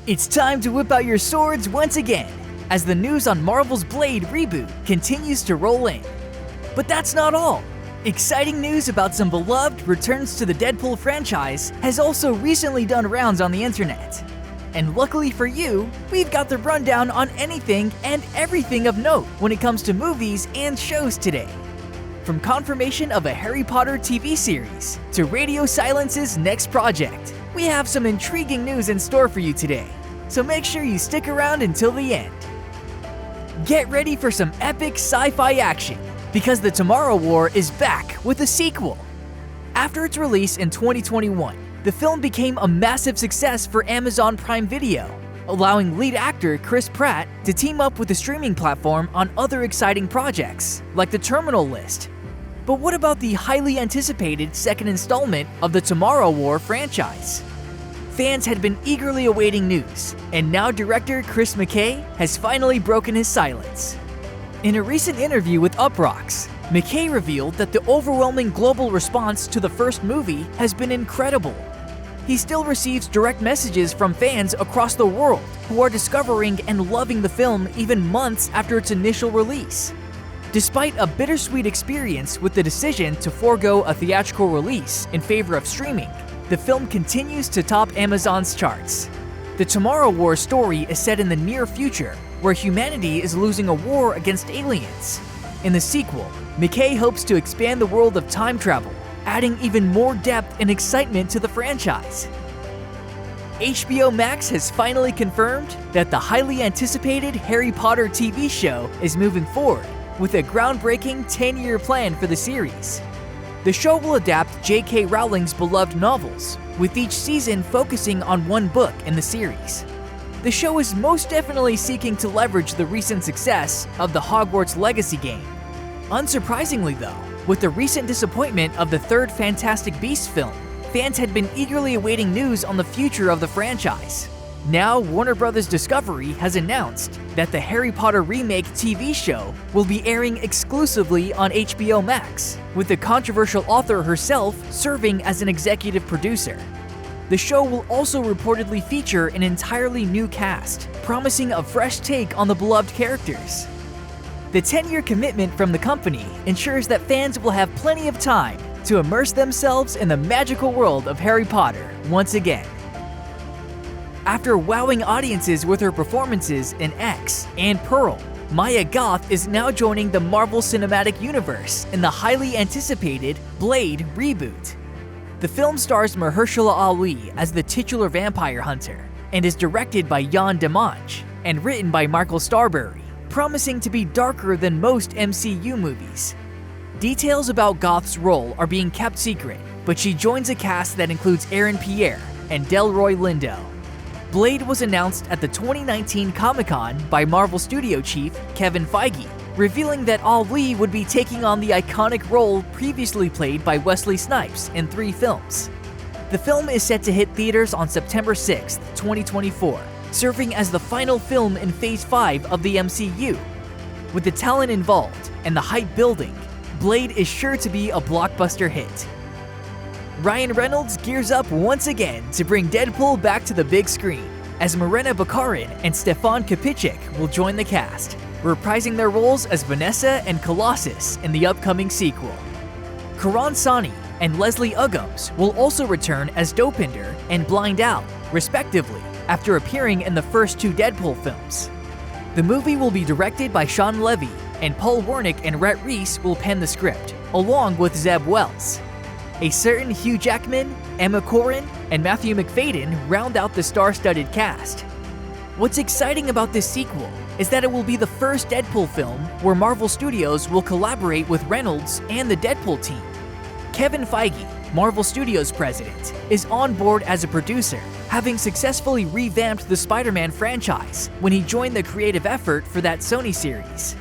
It's time to whip out your swords once again, as the news on Marvel's Blade reboot continues to roll in. But that's not all. Exciting news about some beloved returns to the Deadpool franchise has also recently done rounds on the internet. And luckily for you, we've got the rundown on anything and everything of note when it comes to movies and shows today. From confirmation of a Harry Potter TV series to Radio Silence's next project, we have some intriguing news in store for you today, so make sure you stick around until the end. Get ready for some epic sci-fi action, because The Tomorrow War is back with a sequel. After its release in 2021, the film became a massive success for Amazon Prime Video, allowing lead actor Chris Pratt to team up with the streaming platform on other exciting projects, like The Terminal List. But what about the highly anticipated second installment of the Tomorrow War franchise? Fans had been eagerly awaiting news, and now director Chris McKay has finally broken his silence. In a recent interview with Uproxx, McKay revealed that the overwhelming global response to the first movie has been incredible. He still receives direct messages from fans across the world who are discovering and loving the film even months after its initial release. Despite a bittersweet experience with the decision to forego a theatrical release in favor of streaming, the film continues to top Amazon's charts. The Tomorrow War story is set in the near future, where humanity is losing a war against aliens. In the sequel, McKay hopes to expand the world of time travel, adding even more depth and excitement to the franchise. HBO Max has finally confirmed that the highly anticipated Harry Potter TV show is moving forward with a groundbreaking 10-year plan for the series. The show will adapt J.K. Rowling's beloved novels, with each season focusing on one book in the series. The show is most definitely seeking to leverage the recent success of the Hogwarts Legacy game. Unsurprisingly though, with the recent disappointment of the third Fantastic Beasts film, fans had been eagerly awaiting news on the future of the franchise. Now, Warner Bros. Discovery has announced that the Harry Potter remake TV show will be airing exclusively on HBO Max, with the controversial author herself serving as an executive producer. The show will also reportedly feature an entirely new cast, promising a fresh take on the beloved characters. The 10-year commitment from the company ensures that fans will have plenty of time to immerse themselves in the magical world of Harry Potter once again. After wowing audiences with her performances in X and Pearl, Maya Goth is now joining the Marvel Cinematic Universe in the highly anticipated Blade reboot. The film stars Mahershala Ali as the titular vampire hunter and is directed by Jan Demange and written by Michael Starbury, promising to be darker than most MCU movies. Details about Goth's role are being kept secret, but she joins a cast that includes Aaron Pierre and Delroy Lindo. Blade was announced at the 2019 Comic-Con by Marvel Studio chief Kevin Feige, revealing that Ali would be taking on the iconic role previously played by Wesley Snipes in 3 films. The film is set to hit theaters on September 6, 2024, serving as the final film in Phase 5 of the MCU. With the talent involved and the hype building, Blade is sure to be a blockbuster hit. Ryan Reynolds gears up once again to bring Deadpool back to the big screen, as Morena Baccarin and Stefan Kapicic will join the cast, reprising their roles as Vanessa and Colossus in the upcoming sequel. Karan Sani and Leslie Uggams will also return as Dopinder and Blind Owl, respectively, after appearing in the first 2 Deadpool films. The movie will be directed by Sean Levy, and Paul Wernick and Rhett Reese will pen the script, along with Zeb Wells. A certain Hugh Jackman, Emma Corrin, and Matthew McFadden round out the star-studded cast. What's exciting about this sequel is that it will be the first Deadpool film where Marvel Studios will collaborate with Reynolds and the Deadpool team. Kevin Feige, Marvel Studios president, is on board as a producer, having successfully revamped the Spider-Man franchise when he joined the creative effort for that Sony series.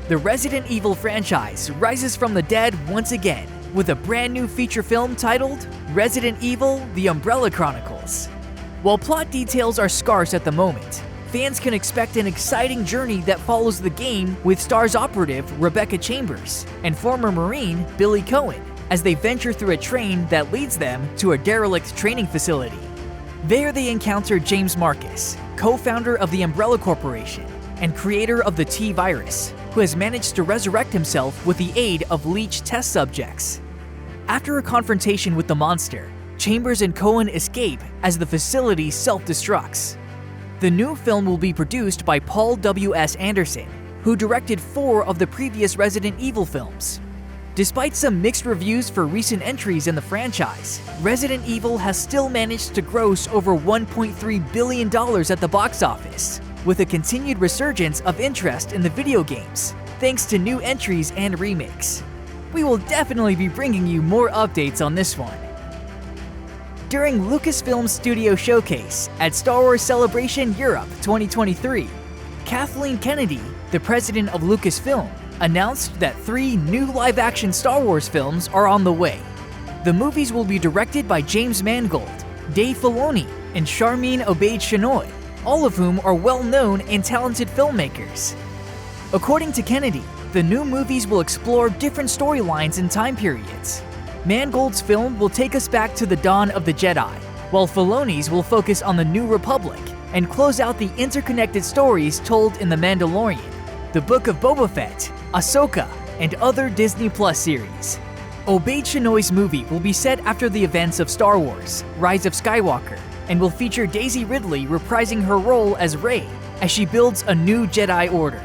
The Resident Evil franchise rises from the dead once again, with a brand new feature film titled Resident Evil: The Umbrella Chronicles. While plot details are scarce at the moment, fans can expect an exciting journey that follows the game with STARS operative Rebecca Chambers and former Marine Billy Cohen as they venture through a train that leads them to a derelict training facility. There they encounter James Marcus, co-founder of the Umbrella Corporation and creator of the T-Virus, who has managed to resurrect himself with the aid of leech test subjects. After a confrontation with the monster, Chambers and Cohen escape as the facility self-destructs. The new film will be produced by Paul W.S. Anderson, who directed 4 of the previous Resident Evil films. Despite some mixed reviews for recent entries in the franchise, Resident Evil has still managed to gross over $1.3 billion at the box office, with a continued resurgence of interest in the video games, thanks to new entries and remakes. We will definitely be bringing you more updates on this one. During Lucasfilm's Studio Showcase at Star Wars Celebration Europe 2023, Kathleen Kennedy, the president of Lucasfilm, announced that 3 new live-action Star Wars films are on the way. The movies will be directed by James Mangold, Dave Filoni, and Sharmeen Obaid-Chinoy, all of whom are well-known and talented filmmakers. According to Kennedy, the new movies will explore different storylines and time periods. Mangold's film will take us back to the dawn of the Jedi, while Filoni's will focus on the New Republic and close out the interconnected stories told in The Mandalorian, The Book of Boba Fett, Ahsoka, and other Disney Plus series. Obaid-Chinoy's movie will be set after the events of Star Wars: Rise of Skywalker, and will feature Daisy Ridley reprising her role as Rey as she builds a new Jedi Order.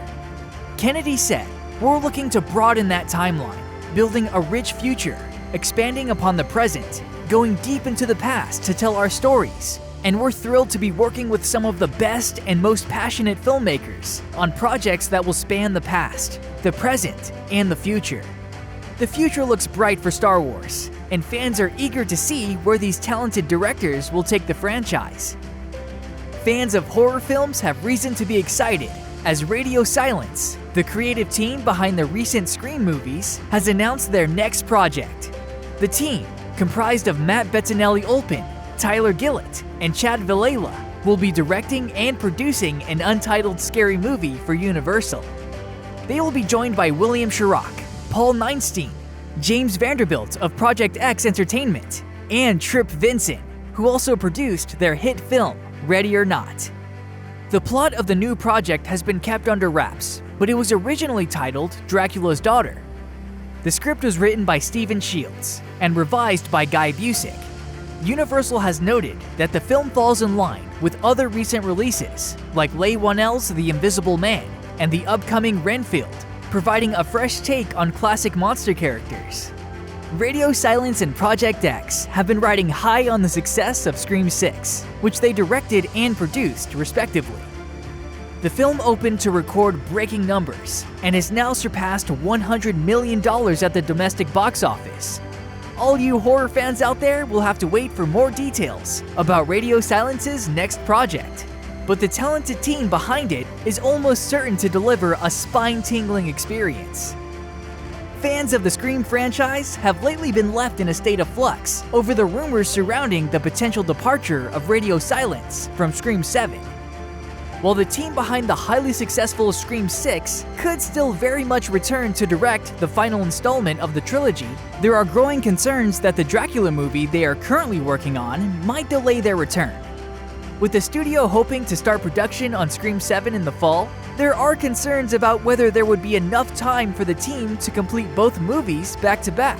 Kennedy said, "We're looking to broaden that timeline, building a rich future, expanding upon the present, going deep into the past to tell our stories, and we're thrilled to be working with some of the best and most passionate filmmakers on projects that will span the past, the present, and the future." The future looks bright for Star Wars, and fans are eager to see where these talented directors will take the franchise. Fans of horror films have reason to be excited, as Radio Silence, the creative team behind the recent Scream movies, has announced their next project. The team, comprised of Matt Bettinelli-Olpin, Tyler Gillett, and Chad Villela, will be directing and producing an untitled scary movie for Universal. They will be joined by William Sharrock, Paul Neinstein, James Vanderbilt of Project X Entertainment, and Tripp Vinson, who also produced their hit film, Ready or Not. The plot of the new project has been kept under wraps, but it was originally titled Dracula's Daughter. The script was written by Stephen Shields and revised by Guy Busick. Universal has noted that the film falls in line with other recent releases, like Leigh Whannell's The Invisible Man and the upcoming Renfield, providing a fresh take on classic monster characters. Radio Silence and Project X have been riding high on the success of Scream 6, which they directed and produced, respectively. The film opened to record breaking numbers and has now surpassed $100 million at the domestic box office. All you horror fans out there will have to wait for more details about Radio Silence's next project, but the talented team behind it is almost certain to deliver a spine-tingling experience. Fans of the Scream franchise have lately been left in a state of flux over the rumors surrounding the potential departure of Radio Silence from Scream 7. While the team behind the highly successful Scream 6 could still very much return to direct the final installment of the trilogy, there are growing concerns that the Dracula movie they are currently working on might delay their return. With the studio hoping to start production on Scream 7 in the fall, there are concerns about whether there would be enough time for the team to complete both movies back-to-back.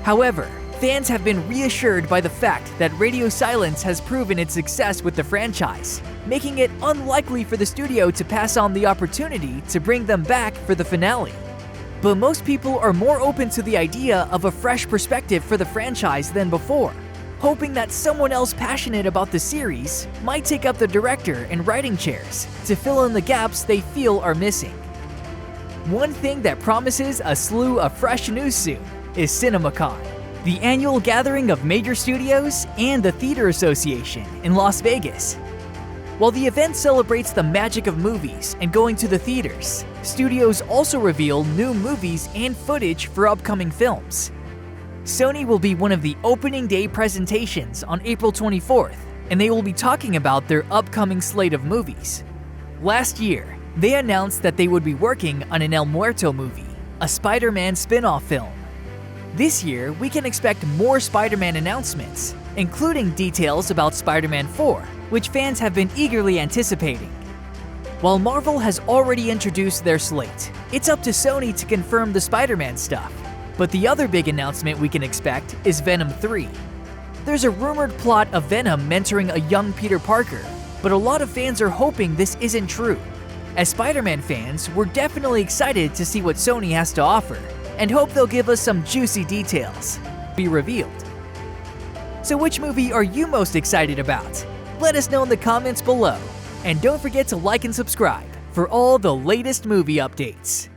However, fans have been reassured by the fact that Radio Silence has proven its success with the franchise, making it unlikely for the studio to pass on the opportunity to bring them back for the finale. But most people are more open to the idea of a fresh perspective for the franchise than before, hoping that someone else passionate about the series might take up the director and writing chairs to fill in the gaps they feel are missing. One thing that promises a slew of fresh news soon is CinemaCon, the annual gathering of major studios and the Theater Association in Las Vegas. While the event celebrates the magic of movies and going to the theaters, studios also reveal new movies and footage for upcoming films. Sony will be one of the opening day presentations on April 24th, and they will be talking about their upcoming slate of movies. Last year, they announced that they would be working on an El Muerto movie, a Spider-Man spin-off film. This year, we can expect more Spider-Man announcements, including details about Spider-Man 4, which fans have been eagerly anticipating. While Marvel has already introduced their slate, it's up to Sony to confirm the Spider-Man stuff. But the other big announcement we can expect is Venom 3. There's a rumored plot of Venom mentoring a young Peter Parker, but a lot of fans are hoping this isn't true. As Spider-Man fans, we're definitely excited to see what Sony has to offer, and hope they'll give us some juicy details be revealed. So which movie are you most excited about? Let us know in the comments below. And don't forget to like and subscribe for all the latest movie updates.